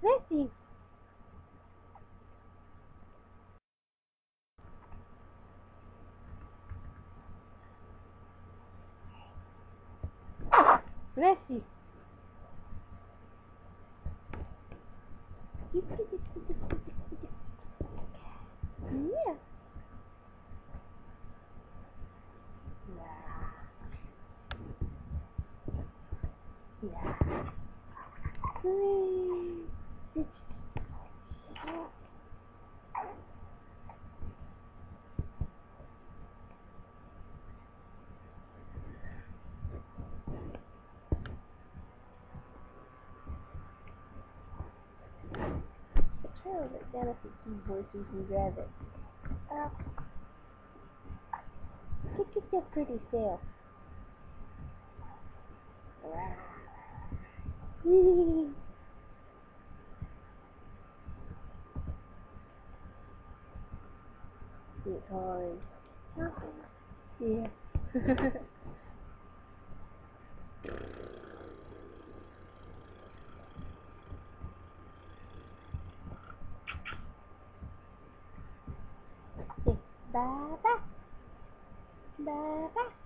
Messi. Messi. Yeah. Yeah. Whee. Try to look down at the keyboard so you can grab it. Look at that pretty tail. Whee. It's hard. Yeah. Bye bye. Bye bye.